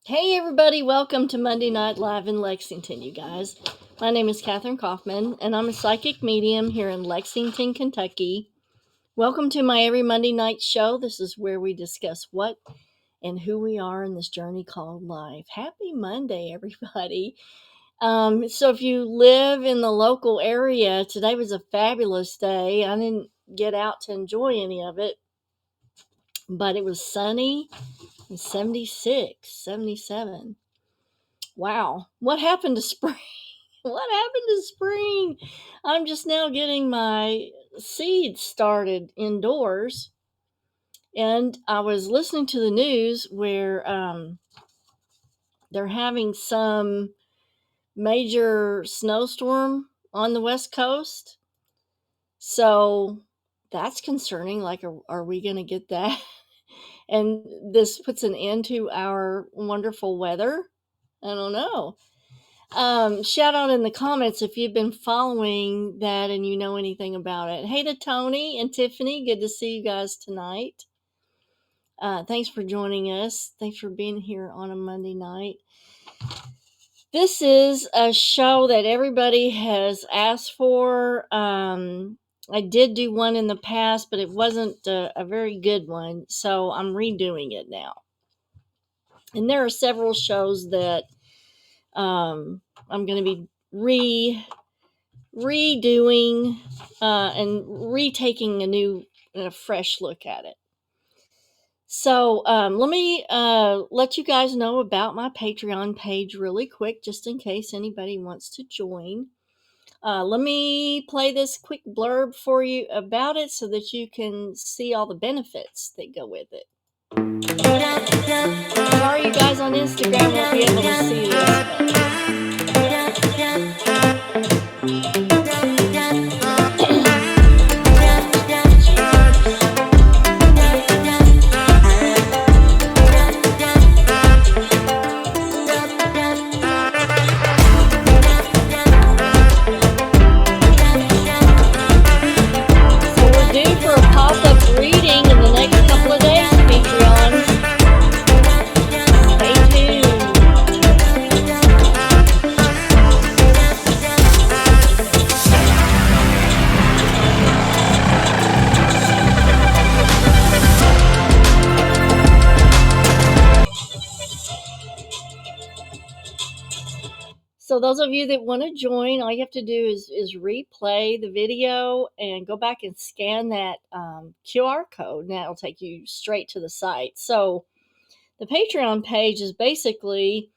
Hey everybody, welcome to Monday Night Live in Lexington, you guys. My name is Kathryn Kauffman, and I'm a psychic medium here in Lexington, Kentucky. Welcome to my every Monday night show. This is where we discuss what and who we are in this journey called life. Happy Monday, everybody. So if you live in the local area, today was a fabulous day. I didn't get out to enjoy any of it, but it was sunny and 76, 77. Wow, what happened to spring? What happened to spring? I'm just now getting my seeds started indoors. And I was listening to the news where they're having some major snowstorm on the West Coast. So that's concerning. Like, are we going to get that? And this puts an end to our wonderful weather. I don't know. Shout out in the comments if you've been following that and you know anything about it. Hey to Tony and Tiffany, good to see you guys tonight. Thanks for joining us. Thanks for being here on a Monday night. This is a show that everybody has asked for. I did do one in the past, but it wasn't a very good one, so I'm redoing it now. And there are several shows that I'm going to be redoing and retaking a fresh look at it. So let me let you guys know about my Patreon page really quick, just in case anybody wants to join. Let me play this quick blurb for you about it so that you can see all the benefits that go with it. Sorry, you guys on Instagram won't be able to see this. So those of you that want to join, all you have to do is replay the video and go back and scan that QR code, and that'll take you straight to the site. So the Patreon page is basically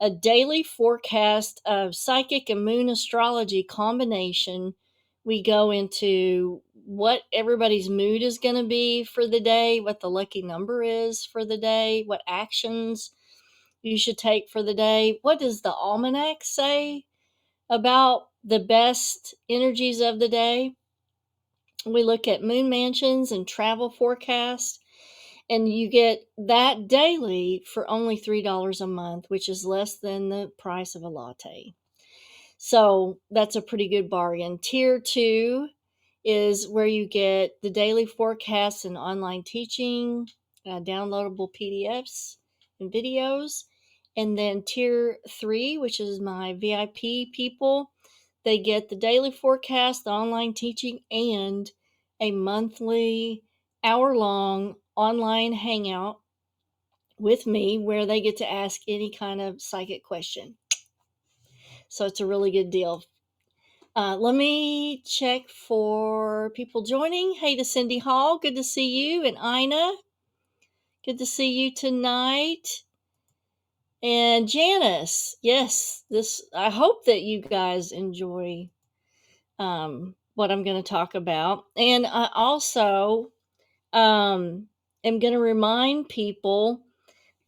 a daily forecast of psychic and moon astrology combination. We go into what everybody's mood is going to be for the day, what the lucky number is for the day, what actions you should take for the day. What does the almanac say about the best energies of the day? We look at moon mansions and travel forecasts, and you get that daily for only $3 a month, which is less than the price of a latte. So that's a pretty good bargain. Tier 2 is where you get the daily forecasts and online teaching, downloadable PDFs and videos. And then tier 3, which is my VIP people, they get the daily forecast, the online teaching, and a monthly hour-long online hangout with me where they get to ask any kind of psychic question. So it's a really good deal. Let me check for people joining. Hey to Cindy Hall, good to see you. And Ina, good to see you tonight. And Janice, yes, I hope that you guys enjoy what I'm going to talk about. And I also am going to remind people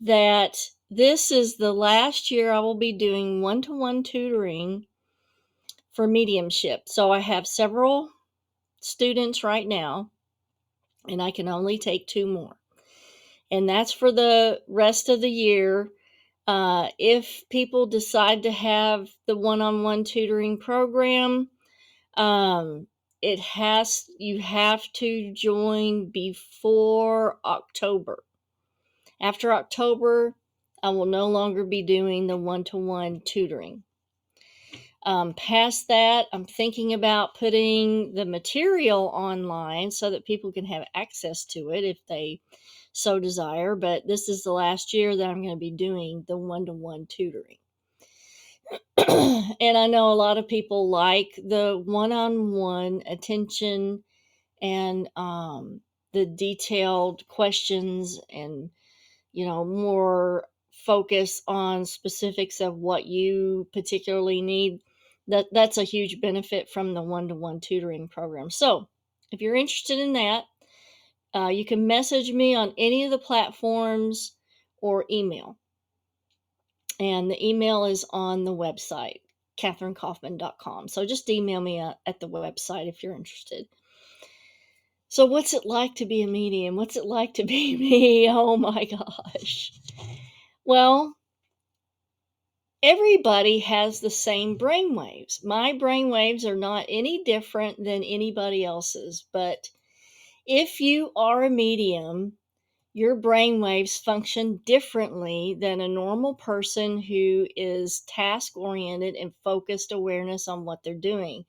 that this is the last year I will be doing one-to-one tutoring for mediumship. So I have several students right now, and I can only take 2 more. And that's for the rest of the year. If people decide to have the one-on-one tutoring program, you have to join before October. After October, I will no longer be doing the one-to-one tutoring. Past that, I'm thinking about putting the material online so that people can have access to it if they so desire. But this is the last year that I'm going to be doing the one-to-one tutoring. And I know a lot of people like the one-on-one attention and the detailed questions and, more focus on specifics of what you particularly need. That's a huge benefit from the one-to-one tutoring program. So if you're interested in that, you can message me on any of the platforms or email. And the email is on the website, kathrynkauffman.com. So just email me at the website if you're interested. So what's it like to be a medium? What's it like to be me? Oh my gosh. Well, everybody has the same brainwaves. My brainwaves are not any different than anybody else's, but if you are a medium, your brainwaves function differently than a normal person who is task oriented and focused awareness on what they're doing.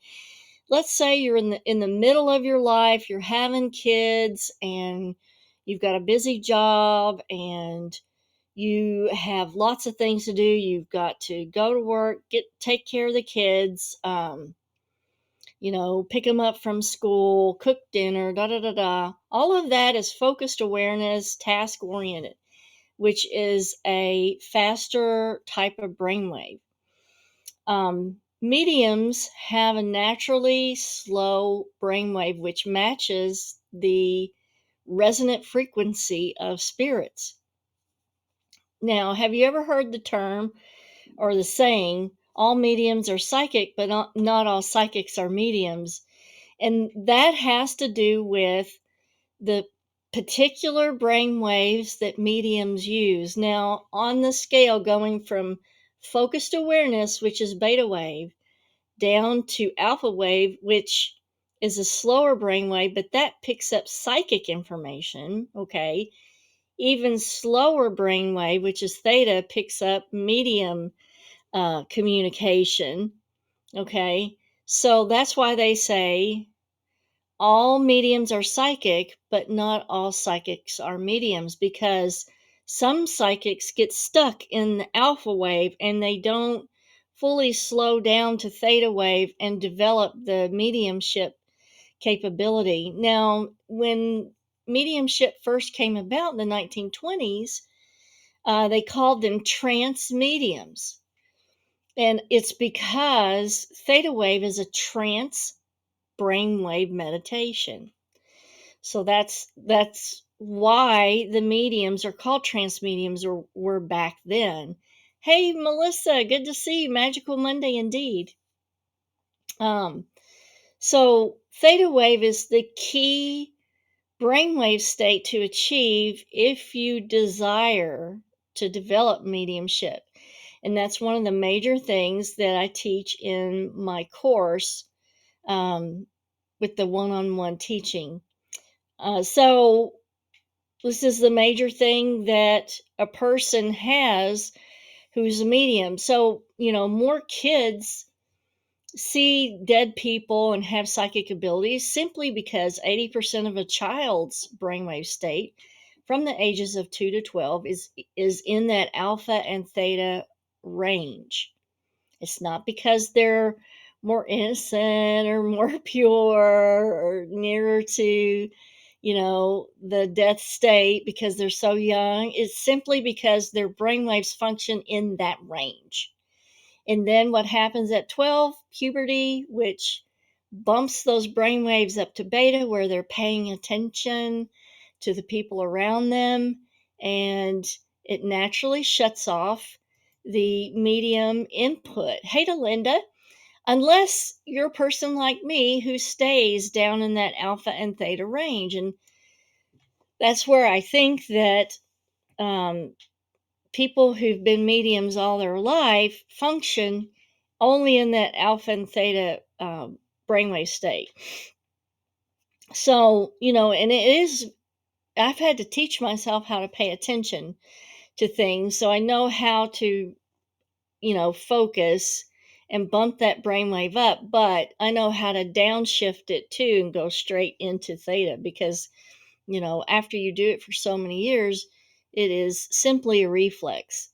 Let's say you're in the middle of your life, you're having kids and you've got a busy job and you have lots of things to do. You've got to go to work, take care of the kids, pick them up from school, cook dinner, da da da da. All of that is focused awareness, task oriented, which is a faster type of brainwave. Mediums have a naturally slow brainwave, which matches the resonant frequency of spirits. Now, have you ever heard the term or the saying, all mediums are psychic, but not all psychics are mediums? And that has to do with the particular brain waves that mediums use. Now, on the scale going from focused awareness, which is beta wave, down to alpha wave, which is a slower brainwave, but that picks up psychic information, okay? Even slower brainwave, which is theta, picks up medium communication, okay? So that's why they say all mediums are psychic, but not all psychics are mediums, because some psychics get stuck in the alpha wave and they don't fully slow down to theta wave and develop the mediumship capability. Now, when mediumship first came about in the 1920s, they called them trance mediums. And it's because theta wave is a trance brainwave meditation. So that's why the mediums are called trance mediums, or were back then. Hey, Melissa, good to see you. Magical Monday indeed. So theta wave is the key brainwave state to achieve if you desire to develop mediumship. And that's one of the major things that I teach in my course with the one-on-one teaching. So this is the major thing that a person has who's a medium. So, more kids see dead people and have psychic abilities simply because 80% of a child's brainwave state from the ages of 2 to 12 is in that alpha and theta range. It's not because they're more innocent or more pure or nearer to, the death state because they're so young. It's simply because their brainwaves function in that range. And then what happens at 12? Puberty, which bumps those brainwaves up to beta, where they're paying attention to the people around them, and it naturally shuts off the medium input. Hey to Linda, unless you're a person like me who stays down in that alpha and theta range. And that's where I think that people who've been mediums all their life function only in that alpha and theta brainwave state. So, and I've had to teach myself how to pay attention to things. So I know how to, focus and bump that brainwave up, but I know how to downshift it too and go straight into theta because, after you do it for so many years, it is simply a reflex.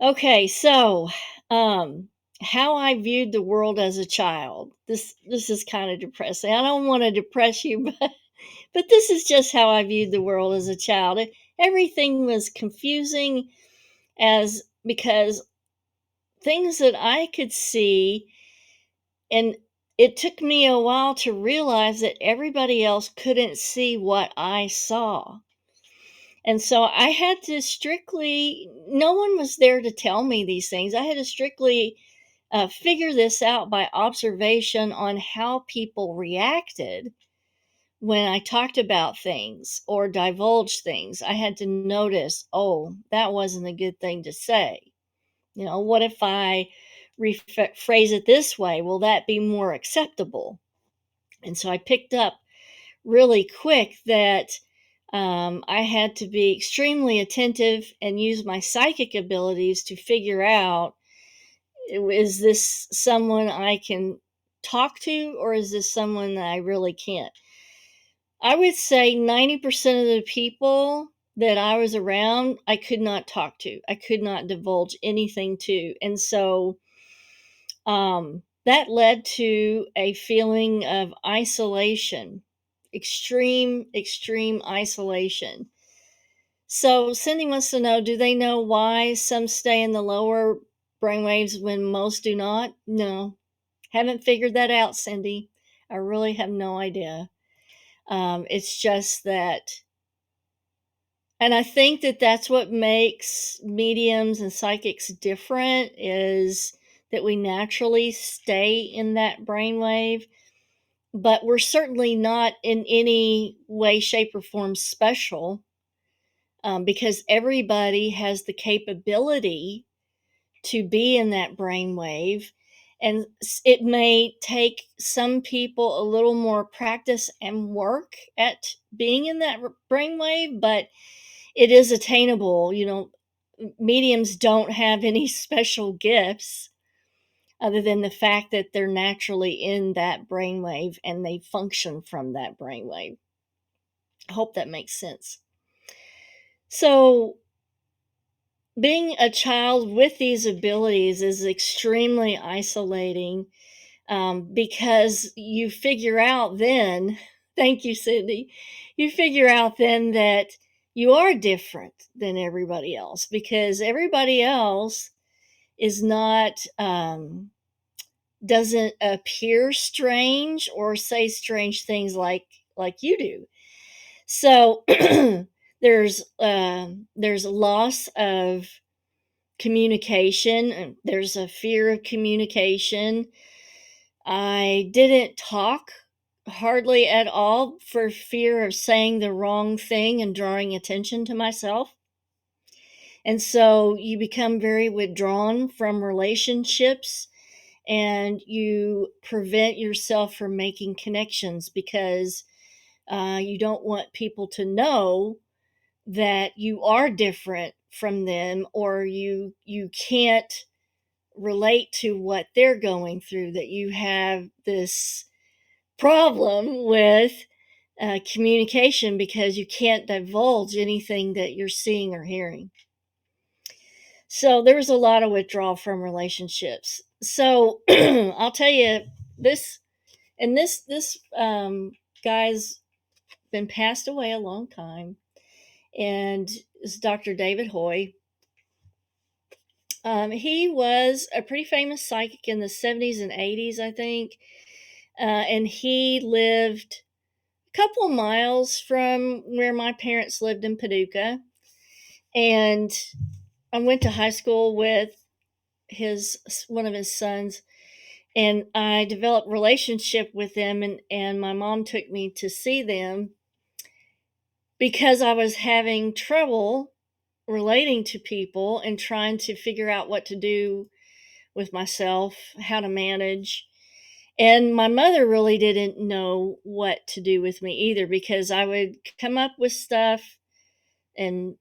Okay, so um how I viewed the world as a child. This is kind of depressing. I don't want to depress you, but this is just how I viewed the world as a child. Everything was confusing as because things that I could see, and it took me a while to realize that everybody else couldn't see what I saw. And so I had to strictly, no one was there to tell me these things. I had to strictly figure this out by observation on how people reacted when I talked about things or divulged things. I had to notice, oh, that wasn't a good thing to say. What if I rephrase it this way? Will that be more acceptable? And so I picked up really quick that I had to be extremely attentive and use my psychic abilities to figure out, is this someone I can talk to, or is this someone that I really can't? I would say 90% of the people that I was around, I could not talk to. I could not divulge anything to. And so that led to a feeling of isolation, extreme, extreme isolation. So Cindy wants to know, do they know why some stay in the lower brainwaves when most do not? No, haven't figured that out, Cindy. I really have no idea. It's just that, and I think that that's what makes mediums and psychics different, is that we naturally stay in that brainwave, but we're certainly not in any way, shape, or form special, because everybody has the capability to be in that brainwave. And it may take some people a little more practice and work at being in that brainwave, but it is attainable. Mediums don't have any special gifts other than the fact that they're naturally in that brainwave and they function from that brainwave. I hope that makes sense. So, being a child with these abilities is extremely isolating, because you figure out then, thank you, Cindy, you figure out then that you are different than everybody else because everybody else is not, doesn't appear strange or say strange things like you do. So there's a loss of communication, and there's a fear of communication. I didn't talk hardly at all for fear of saying the wrong thing and drawing attention to myself. And so you become very withdrawn from relationships and you prevent yourself from making connections because you don't want people to know that you are different from them, or you can't relate to what they're going through, that you have this problem with communication because you can't divulge anything that you're seeing or hearing. So there was a lot of withdrawal from relationships. So I'll tell you this, and this guy's been passed away a long time, and it's Dr. David Hoy. He was a pretty famous psychic in the 70s and 80s, I think. And he lived a couple miles from where my parents lived in Paducah. And I went to high school with one of his sons, and I developed relationship with them, and my mom took me to see them because I was having trouble relating to people and trying to figure out what to do with myself, how to manage. And my mother really didn't know what to do with me either because I would come up with stuff and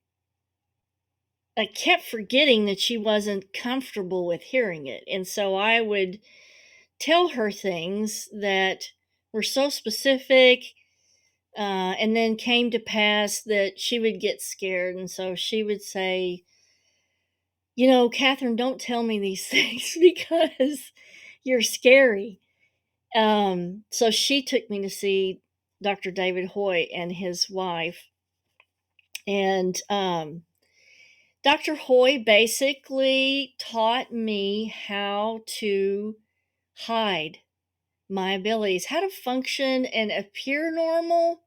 I kept forgetting that she wasn't comfortable with hearing it. And so I would tell her things that were so specific, and then came to pass that she would get scared. And so she would say, Kathryn, don't tell me these things because you're scary. So she took me to see Dr. David Hoy and his wife. And Dr. Hoy basically taught me how to hide my abilities, how to function and appear normal,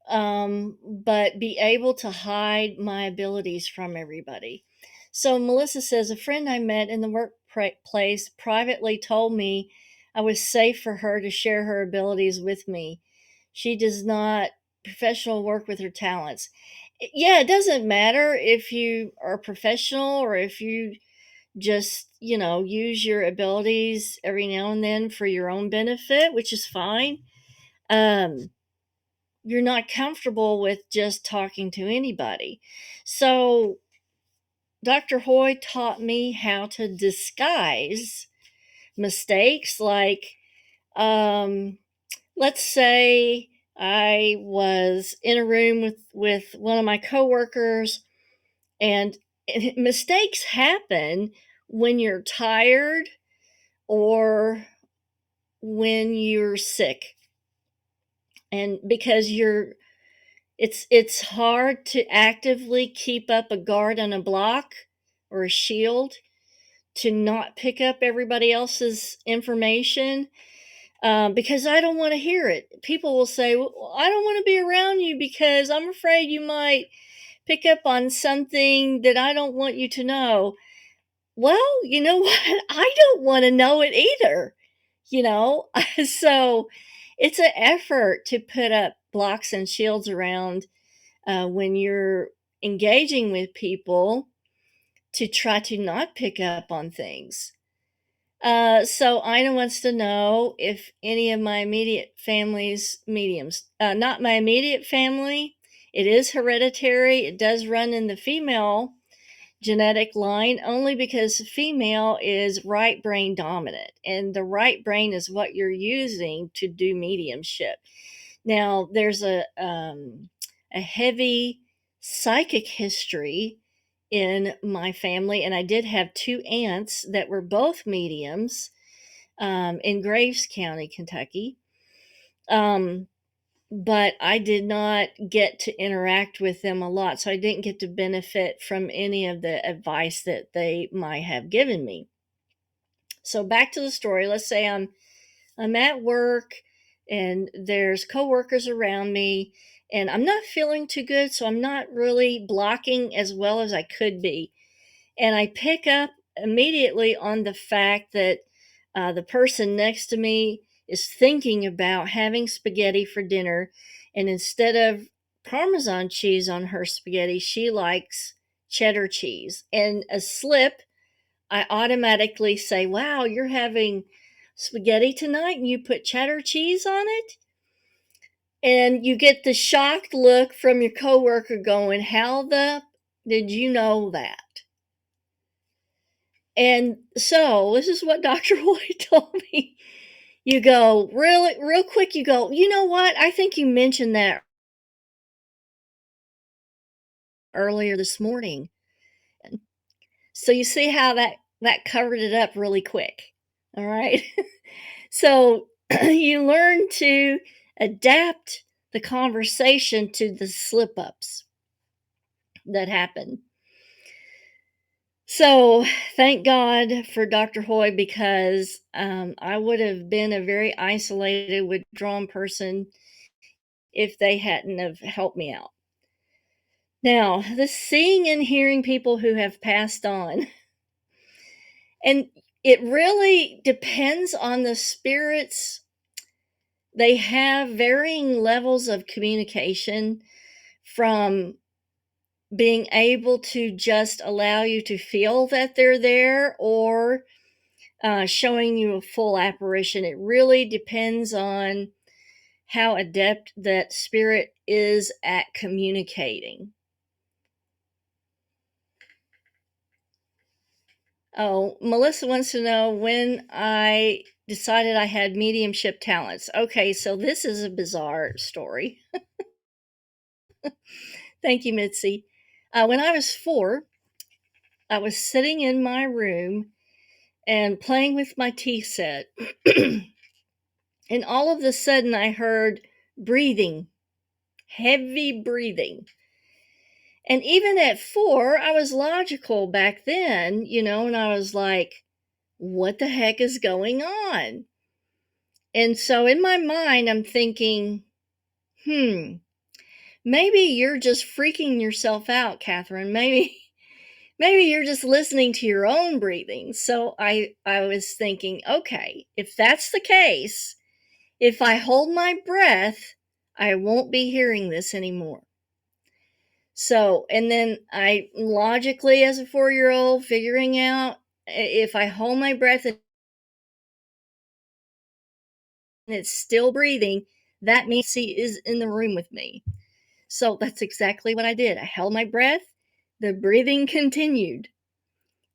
but be able to hide my abilities from everybody. So Melissa says, a friend I met in the workplace privately told me I was safe for her to share her abilities with me. She does not professional work with her talents. Yeah, it doesn't matter if you are professional or if you just, use your abilities every now and then for your own benefit, which is fine. You're not comfortable with just talking to anybody. So Dr. Hoy taught me how to disguise mistakes. Like, let's say I was in a room with one of my coworkers, and mistakes happen when you're tired or when you're sick. And because it's hard to actively keep up a guard on a block or a shield to not pick up everybody else's information, because I don't want to hear it. People will say, well, I don't want to be around you because I'm afraid you might pick up on something that I don't want you to know. Well, you know what? I don't want to know it either, you know? So it's an effort to put up blocks and shields around when you're engaging with people to try to not pick up on things. So Ina wants to know if any of my immediate family's mediums. Not my immediate family. It is hereditary. It does run in the female genetic line only because female is right brain dominant, and the right brain is what you're using to do mediumship. Now, there's a heavy psychic history in my family, and I did have two aunts that were both mediums in Graves County, Kentucky. But I did not get to interact with them a lot, so I didn't get to benefit from any of the advice that they might have given me. So back to the story. Let's say I'm at work and there's coworkers around me and I'm not feeling too good, so I'm not really blocking as well as I could be. And I pick up immediately on the fact that the person next to me is thinking about having spaghetti for dinner. And instead of Parmesan cheese on her spaghetti, she likes cheddar cheese. And a slip, I automatically say, wow, you're having spaghetti tonight and you put cheddar cheese on it? And you get the shocked look from your coworker going, how the did you know that? And so this is what Dr. Hoy told me. You go, really, real quick, you go, you know what? I think you mentioned that earlier this morning. So you see how that covered it up really quick. All right. So you learn to adapt the conversation to the slip ups that happen. So thank God for Dr. Hoy, because I would have been a very isolated, withdrawn person if they hadn't have helped me out. Now, the seeing and hearing people who have passed on, and it really depends on the spirits. They have varying levels of communication, from being able to just allow you to feel that they're there, or showing you a full apparition. It really depends on how adept that spirit is at communicating. Oh, Melissa wants to know when I decided I had mediumship talents. Okay, so this is a bizarre story. Thank you, Mitzi. When I was 4, I was sitting in my room and playing with my tea set. And all of a sudden, I heard breathing, heavy breathing. And even at 4, I was logical back then, and I was like, what the heck is going on? And so in my mind, I'm thinking, hmm, maybe you're just freaking yourself out, Kathryn. Maybe you're just listening to your own breathing. So I was thinking, okay, if that's the case, if I hold my breath, I won't be hearing this anymore. So, and then I logically, as a 4-year-old, figuring out if I hold my breath and it's still breathing, that means he is in the room with me. So that's exactly what I did. I held my breath, the breathing continued.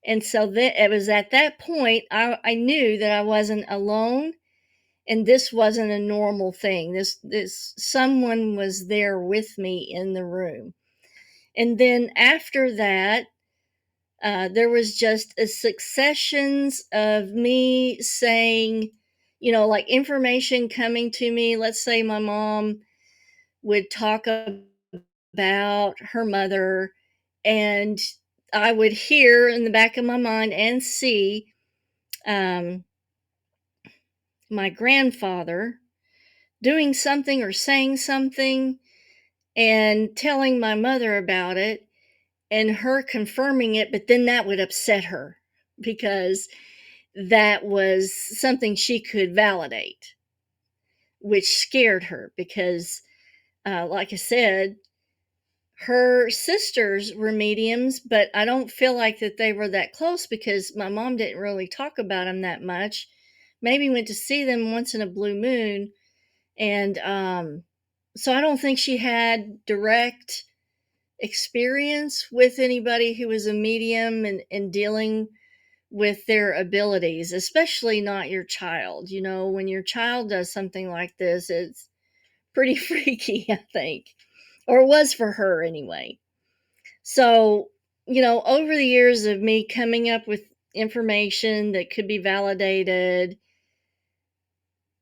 And so it was at that point I knew that I wasn't alone and this wasn't a normal thing. This someone was there with me in the room. And then after that, there was just a successions of me saying, like information coming to me. Let's say my mom would talk about her mother, and I would hear in the back of my mind and see um, my grandfather doing something or saying something and telling my mother about it and her confirming it, but then that would upset her because that was something she could validate, which scared her because, like I said, her sisters were mediums, but I don't feel like that they were that close because my mom didn't really talk about them that much. Maybe went to see them once in a blue moon. And so I don't think she had direct experience with anybody who was a medium and dealing with their abilities, especially not your child. When your child does something like this, it's pretty freaky, I think, or it was for her anyway. So, over the years of me coming up with information that could be validated,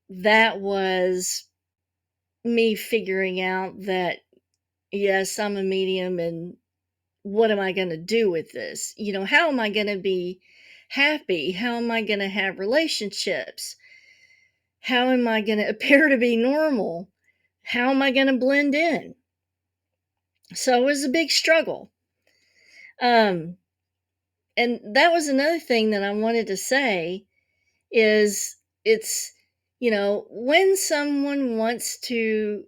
that was me figuring out that, yes, I'm a medium, and what am I going to do with this? How am I going to be happy? How am I going to have relationships? How am I going to appear to be normal? How am I going to blend in? So it was a big struggle. Um, and that was another thing that I wanted to say is it's, when someone wants to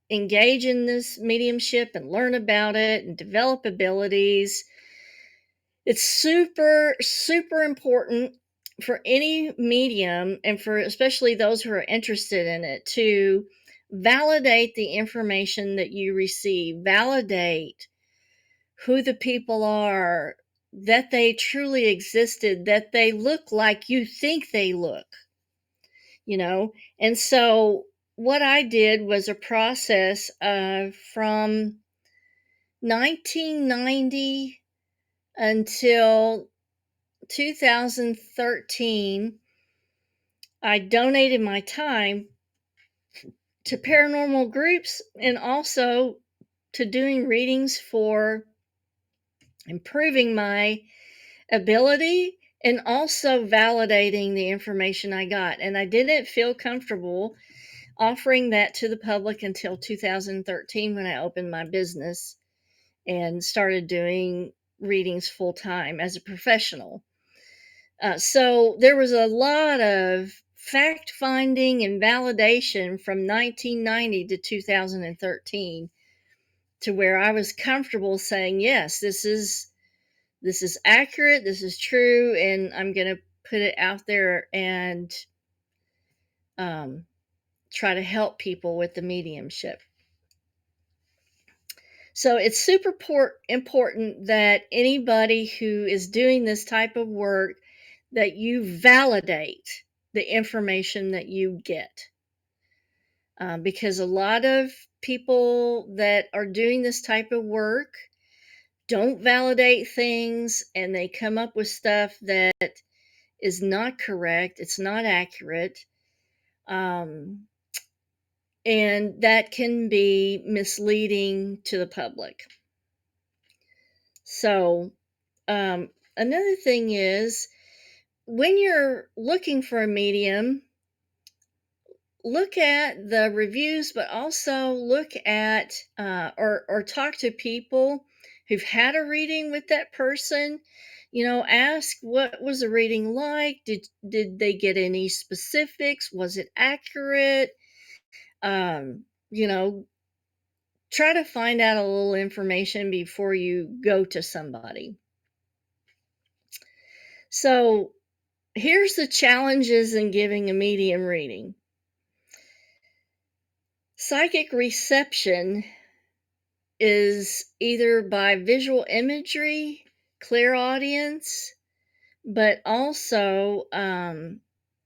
engage in this mediumship and learn about it and develop abilities, it's super, super important for any medium and for especially those who are interested in it to validate the information that you receive, validate who the people are, that they truly existed, that they look like you think they look, you know? And so what I did was a process from 1990 until 2013. I donated my time to paranormal groups and also to doing readings for improving my ability and also validating the information I got. And I didn't feel comfortable offering that to the public until 2013 when I opened my business and started doing readings full time as a professional. So there was a lot of fact finding and validation from 1990 to 2013 to where I was comfortable saying, yes, this is accurate, this is true, and I'm going to put it out there and um, try to help people with the mediumship. So it's super important that anybody who is doing this type of work that you validate the information that you get. Because a lot of people that are doing this type of work don't validate things, and they come up with stuff that is not correct, it's not accurate. Um, and that can be misleading to the public. So, another thing is when you're looking for a medium, look at the reviews, but also look at or talk to people who've had a reading with that person. You know, ask what was the reading like? Did they get any specifics? Was it accurate? You know, try to find out a little information before you go to somebody. So, here's the challenges in giving a medium reading. Psychic reception is either by visual imagery, clairaudience, but also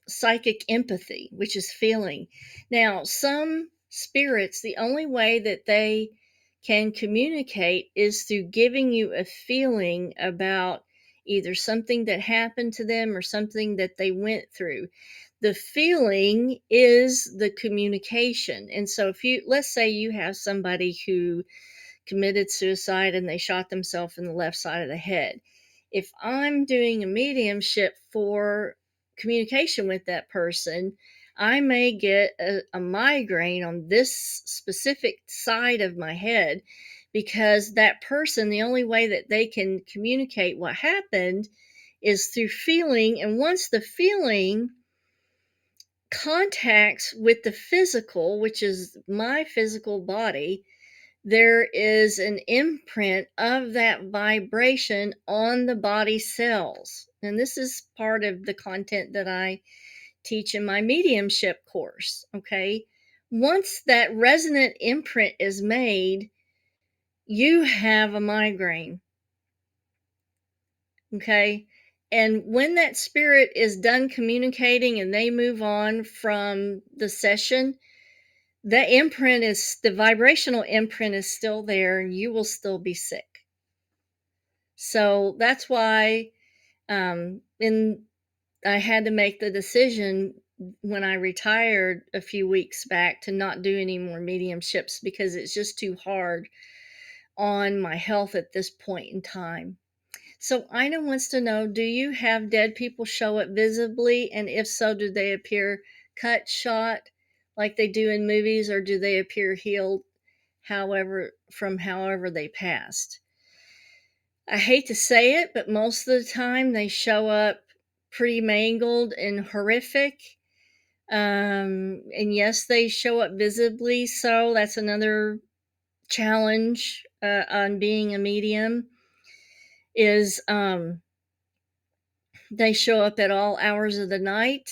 psychic empathy, which is feeling. Now, some spirits, the only way that they can communicate is through giving you a feeling about either something that happened to them or something that they went through. The feeling is the communication. And so if you, let's say you have somebody who committed suicide and they shot themselves in the left side of the head. If I'm doing a mediumship for communication with that person, I may get a migraine on this specific side of my head because that person, the only way that they can communicate what happened is through feeling. And once the feeling contacts with the physical, which is my physical body, there is an imprint of that vibration on the body cells. And this is part of the content that I teach in my mediumship course. Okay. Once that resonant imprint is made, you have a migraine. Okay. And when that spirit is done communicating and they move on from the session, the vibrational imprint is still there and you will still be sick. So that's why in I had to make the decision when I retired a few weeks back to not do any more mediumships because it's just too hard on my health at this point in time. So Ina wants to know, do you have dead people show up visibly? And if so, do they appear cut, shot like they do in movies, or do they appear healed however they passed? I hate to say it, but most of the time they show up pretty mangled and horrific. And yes, they show up visibly. So that's another challenge on being a medium is they show up at all hours of the night.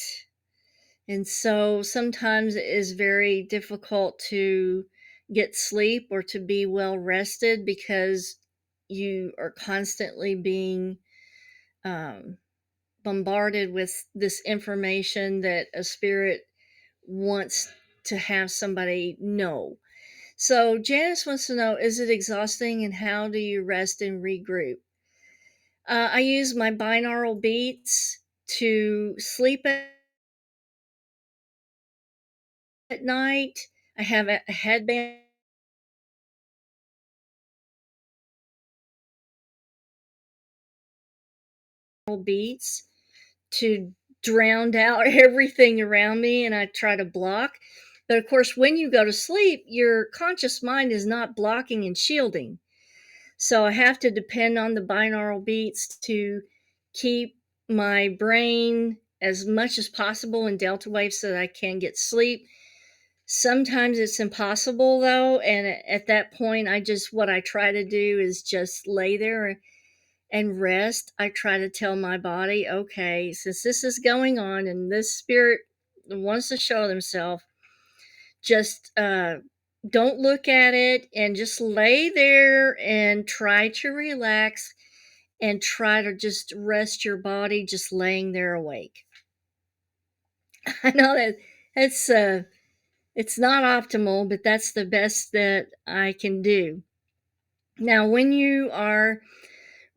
And so sometimes it is very difficult to get sleep or to be well rested because you are constantly being um, bombarded with this information that a spirit wants to have somebody know. So Janice wants to know, is it exhausting and how do you rest and regroup? I use my binaural beats to sleep at night. I have a headband beats to drown out everything around me, and I try to block. But of course, when you go to sleep, your conscious mind is not blocking and shielding. So I have to depend on the binaural beats to keep my brain as much as possible in delta waves so that I can get sleep. Sometimes it's impossible though, and at that point what I try to do is just lay there and rest. I try to tell my body, okay, since this is going on and this spirit wants to show themselves, just don't look at it and just lay there and try to relax and try to just rest your body just laying there awake. I know that that's it's not optimal, but that's the best that I can do. Now, when you are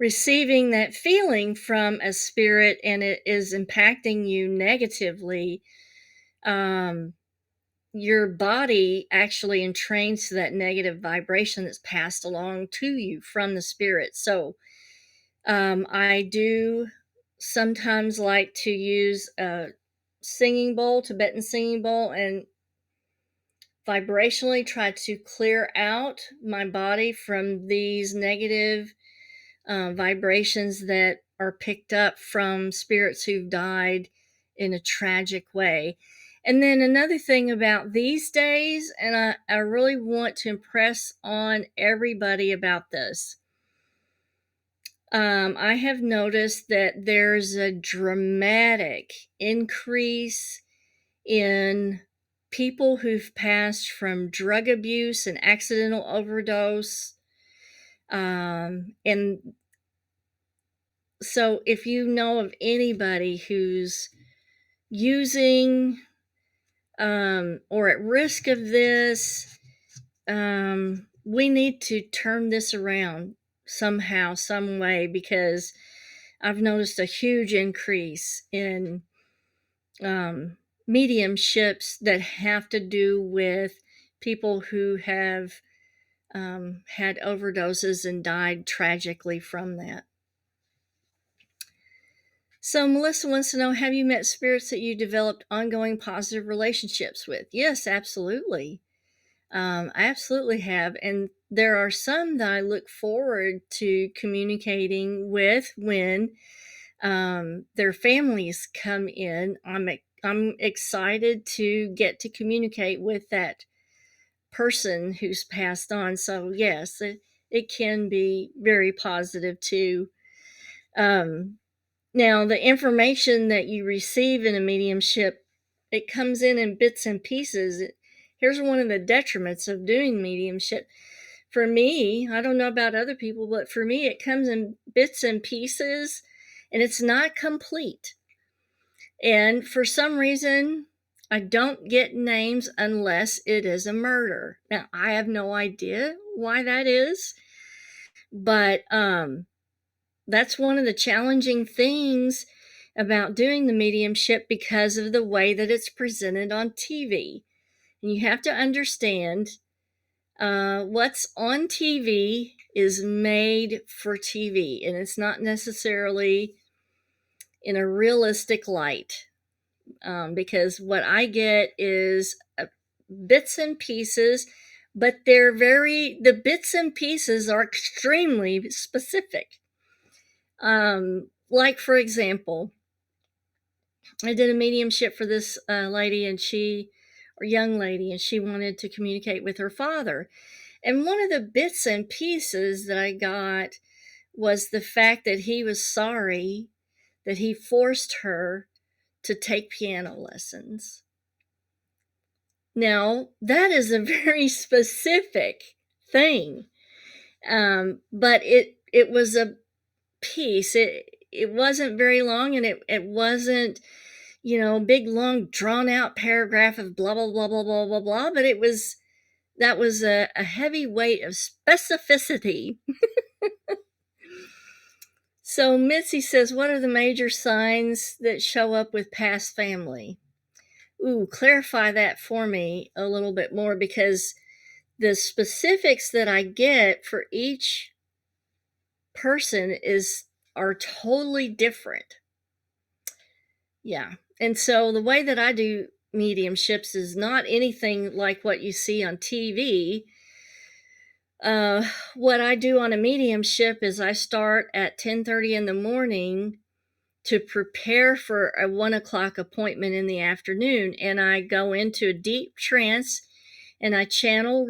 receiving that feeling from a spirit and it is impacting you negatively, um, your body actually entrains to that negative vibration that's passed along to you from the spirit. So, I do sometimes like to use a singing bowl, Tibetan singing bowl, and vibrationally try to clear out my body from these negative vibrations that are picked up from spirits who've died in a tragic way. And then another thing about these days, and I really want to impress on everybody about this. I have noticed that there's a dramatic increase in people who've passed from drug abuse and accidental overdose. And so if you know of anybody who's using or at risk of this, we need to turn this around somehow, some way, because I've noticed a huge increase in mediumships that have to do with people who have had overdoses and died tragically from that. So Melissa wants to know, have you met spirits that you developed ongoing positive relationships with? Yes, absolutely. I absolutely have. And there are some that I look forward to communicating with when their families come in. I'm excited to get to communicate with that person who's passed on. So yes, it can be very positive too. Now, the information that you receive in a mediumship, it comes in bits and pieces. Here's one of the detriments of doing mediumship. For me, I don't know about other people, but for me, it comes in bits and pieces, and it's not complete. And for some reason, I don't get names unless it is a murder. Now, I have no idea why that is, but that's one of the challenging things about doing the mediumship because of the way that it's presented on TV. And you have to understand what's on TV is made for TV, and it's not necessarily in a realistic light. Because what I get is bits and pieces, but the bits and pieces are extremely specific. Like, for example, I did a mediumship for this lady, or young lady, and she wanted to communicate with her father. And one of the bits and pieces that I got was the fact that he was sorry that he forced her to take piano lessons. Now, that is a very specific thing, but it was a piece. It wasn't very long, and it wasn't, big, long, drawn out paragraph of blah, blah, blah, blah, blah, blah, blah, but that was a heavy weight of specificity. So Mitzi says, what are the major signs that show up with past family? Ooh, clarify that for me a little bit more, because the specifics that I get for each person are totally different. Yeah. And so the way that I do mediumships is not anything like what you see on TV. What I do on a mediumship is I start at 10:30 in the morning to prepare for a 1:00 appointment in the afternoon. And I go into a deep trance and I channel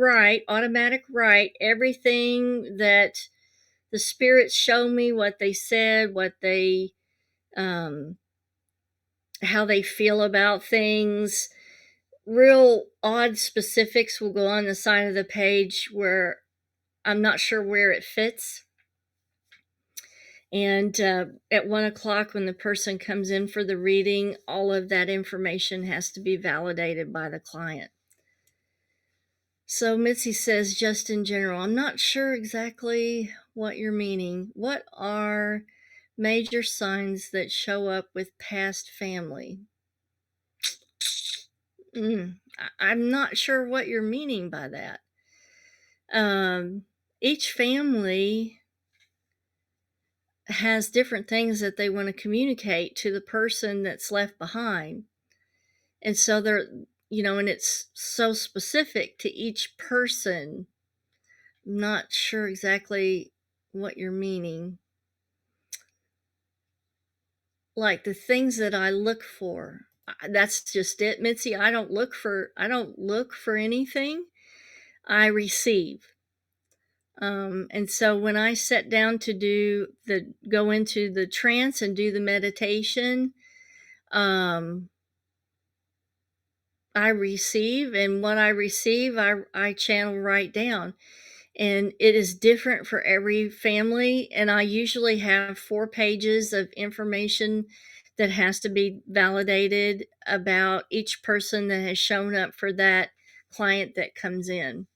automatic write everything that the spirits show me, what they said, what they, how they feel about things. Real odd specifics will go on the side of the page where I'm not sure where it fits. And at 1 o'clock, when the person comes in for the reading, all of that information has to be validated by the client. So Mitzi says, just in general, I'm not sure exactly what you're meaning. What are major signs that show up with past family? I'm not sure what you're meaning by that. Each family has different things that they want to communicate to the person that's left behind. And so they're, and it's so specific to each person. I'm not sure exactly what you're meaning. Like the things that I look for. That's just it, Mitzi. I don't look for anything. I receive. And so when I sat down to go into the trance and do the meditation, I receive, and what I receive, I channel right down. And it is different for every family. And I usually have 4 pages of information that has to be validated about each person that has shown up for that client that comes in.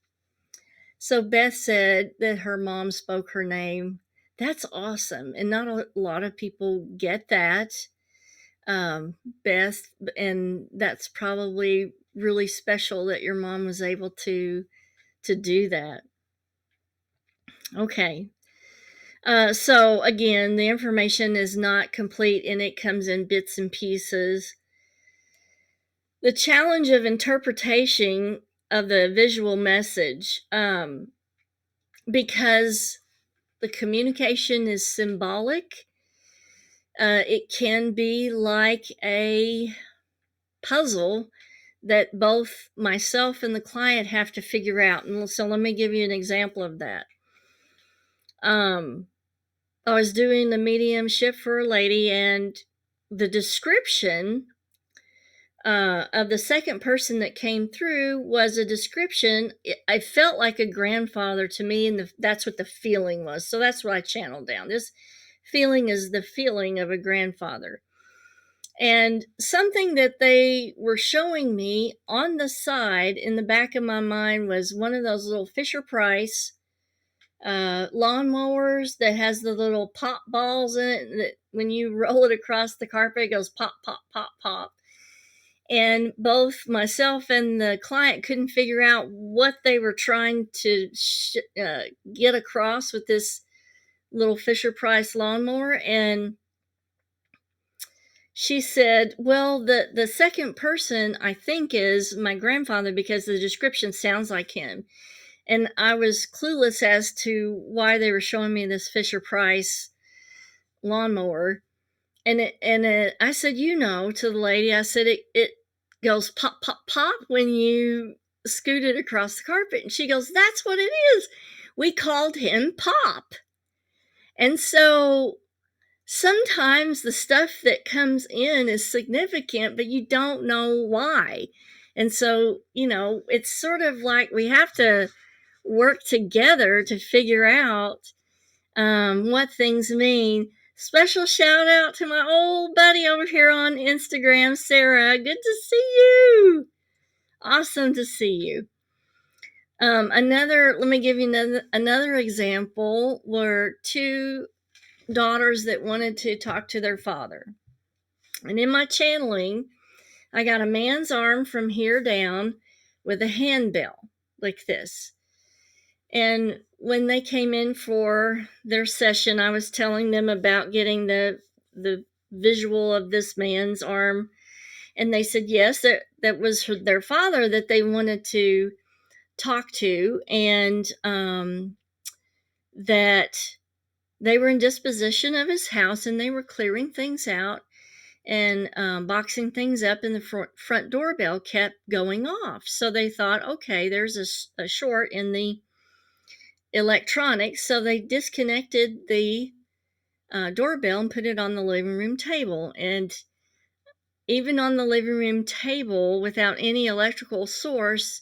So Beth said that her mom spoke her name. That's awesome. And not a lot of people get that, Beth. And that's probably really special that your mom was able to do that. Okay. So again, the information is not complete and it comes in bits and pieces. The challenge of interpretation of the visual message, because the communication is symbolic, it can be like a puzzle that both myself and the client have to figure out. And so let me give you an example of that. I was doing the mediumship for a lady, and the description of the second person that came through was a description. I felt like a grandfather to me, and that's what the feeling was. So that's what I channeled down. This feeling is the feeling of a grandfather. And something that they were showing me on the side in the back of my mind was one of those little Fisher Price lawnmowers that has the little pop balls in it that when you roll it across the carpet, it goes pop, pop, pop, pop. And both myself and the client couldn't figure out what they were trying to get across with this little Fisher Price lawnmower. And she said, well, the second person I think is my grandfather because the description sounds like him. And I was clueless as to why they were showing me this Fisher Price lawnmower. And I said, to the lady, I said, it goes pop, pop, pop when you scoot it across the carpet. And she goes, that's what it is. We called him Pop. And so sometimes the stuff that comes in is significant, but you don't know why. And so, it's sort of like we have to work together to figure out what things mean. Special shout out to my old buddy over here on Instagram, Sarah. Good to see you. Awesome to see you. Let me give you another example were 2 daughters that wanted to talk to their father. And in my channeling, I got a man's arm from here down with a handbell like this. And when they came in for their session, I was telling them about getting the visual of this man's arm. And they said, yes, that was their father that they wanted to talk to. And that they were in disposition of his house and they were clearing things out and boxing things up, and the front doorbell kept going off. So they thought, okay, there's a short in the electronics. So they disconnected the doorbell and put it on the living room table. And even on the living room table, without any electrical source,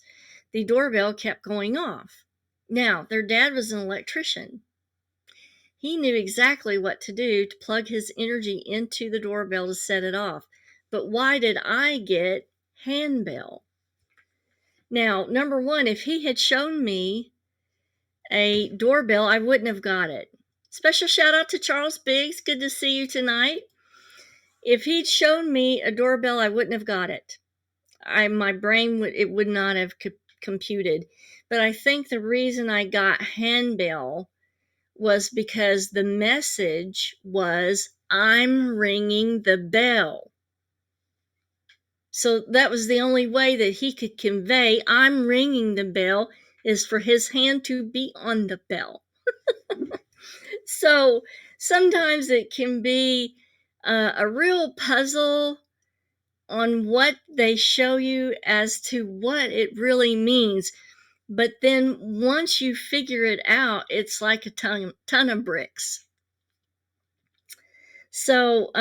the doorbell kept going off. Now, their dad was an electrician. He knew exactly what to do to plug his energy into the doorbell to set it off. But why did I get handbell? Now, number one, if he had shown me a doorbell, I wouldn't have got it. Special shout out to Charles Biggs. Good to see you tonight. If he'd shown me a doorbell, I wouldn't have got it. My brain would not have computed. But I think the reason I got handbell was because the message was, I'm ringing the bell. So that was the only way that he could convey, I'm ringing the bell, is for his hand to be on the bell. So sometimes it can be a real puzzle on what they show you as to what it really means. But then once you figure it out, it's like a ton of bricks. So,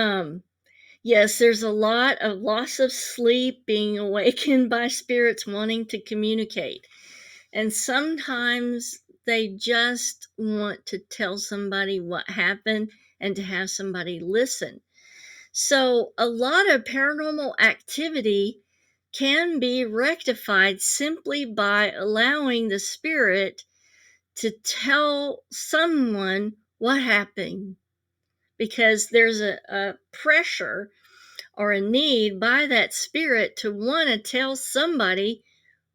yes, there's a lot of loss of sleep, being awakened by spirits wanting to communicate. And sometimes they just want to tell somebody what happened and to have somebody listen. So a lot of paranormal activity can be rectified simply by allowing the spirit to tell someone what happened, because there's a pressure or a need by that spirit to want to tell somebody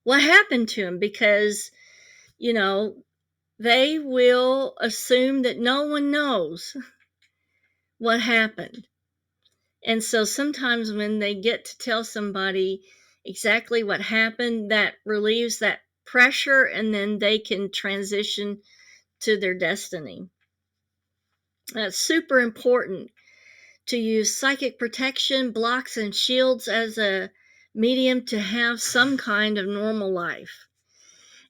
what happened to him, because, they will assume that no one knows what happened. And so sometimes when they get to tell somebody exactly what happened, that relieves that pressure, and then they can transition to their destiny. That's super important to use psychic protection, blocks, and shields as a medium to have some kind of normal life.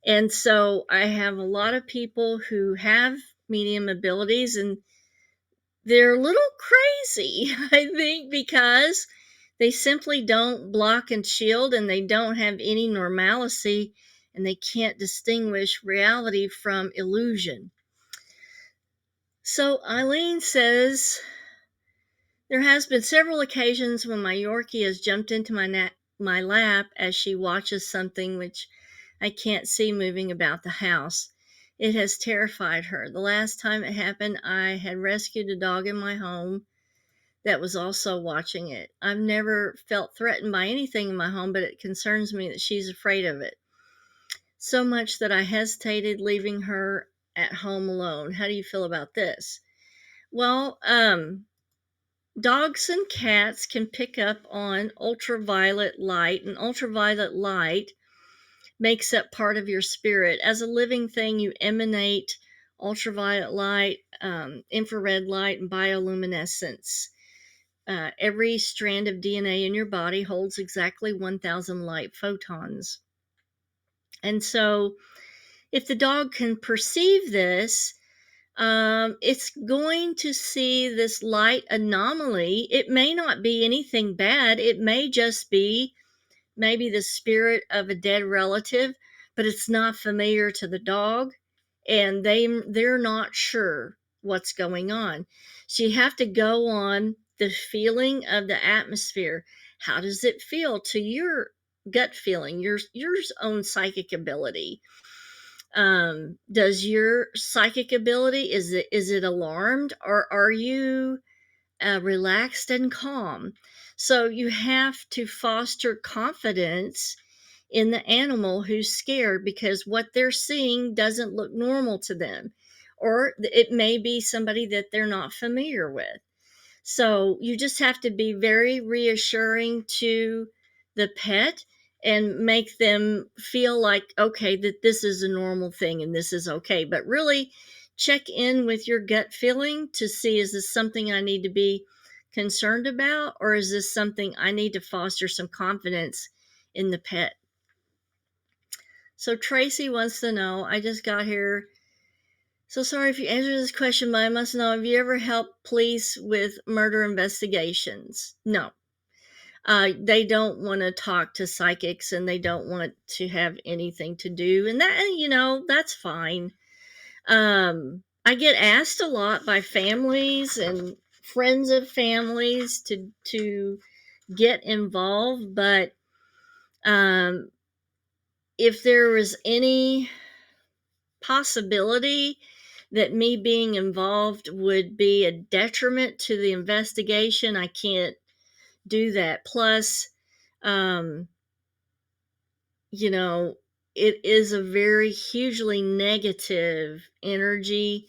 And so I have a lot of people who have medium abilities, and they're a little crazy, I think, because they simply don't block and shield, and they don't have any normalcy, and they can't distinguish reality from illusion. So Eileen says, there has been several occasions when my Yorkie has jumped into my lap as she watches something which I can't see moving about the house. It has terrified her. The last time it happened, I had rescued a dog in my home that was also watching it. I've never felt threatened by anything in my home, but it concerns me that she's afraid of it. So much that I hesitated leaving her at home alone. How do you feel about this? Well, dogs and cats can pick up on ultraviolet light, and ultraviolet light makes up part of your spirit. As a living thing, you emanate ultraviolet light, infrared light, and bioluminescence. Every strand of DNA in your body holds exactly 1,000 light photons. And so if the dog can perceive this, it's going to see this light anomaly. It may not be anything bad. It may just be maybe the spirit of a dead relative, but it's not familiar to the dog, and they're not sure what's going on. So you have to go on the feeling of the atmosphere. How does it feel to your gut feeling, your own psychic ability? Does your psychic ability, is it alarmed, or are you relaxed and calm? So you have to foster confidence in the animal who's scared, because what they're seeing doesn't look normal to them, or it may be somebody that they're not familiar with. So you just have to be very reassuring to the pet and make them feel like, okay, that this is a normal thing and this is okay. But really check in with your gut feeling to see, is this something I need to be concerned about, or is this something I need to foster some confidence in the pet? So Tracy wants to know, I just got here. So sorry if you answered this question, but I must know, have you ever helped police with murder investigations? No. They don't want to talk to psychics, and they don't want to have anything to do. And that, that's fine. I get asked a lot by families and friends of families to get involved, but um, if there was any possibility that me being involved would be a detriment to the investigation, I can't do that. Plus, um, you know, it is a very hugely negative energy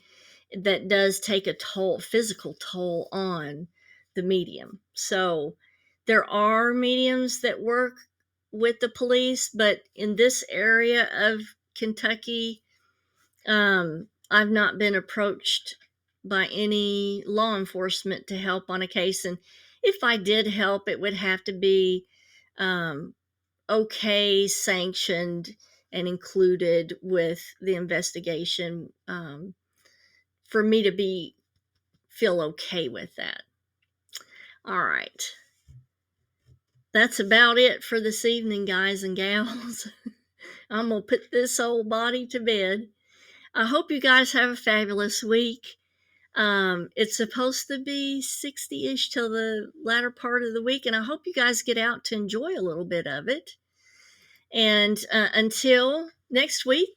that does take a toll, physical toll on the medium. So there are mediums that work with the police, but in this area of Kentucky, I've not been approached by any law enforcement to help on a case. And if I did help, it would have to be um, okay, sanctioned, and included with the investigation for me to be feel okay with that. All right. That's about it for this evening, guys and gals. I'm going to put this old body to bed. I hope you guys have a fabulous week. It's supposed to be 60-ish till the latter part of the week, and I hope you guys get out to enjoy a little bit of it. And until next week,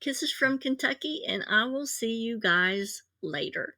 kisses from Kentucky, and I will see you guys later.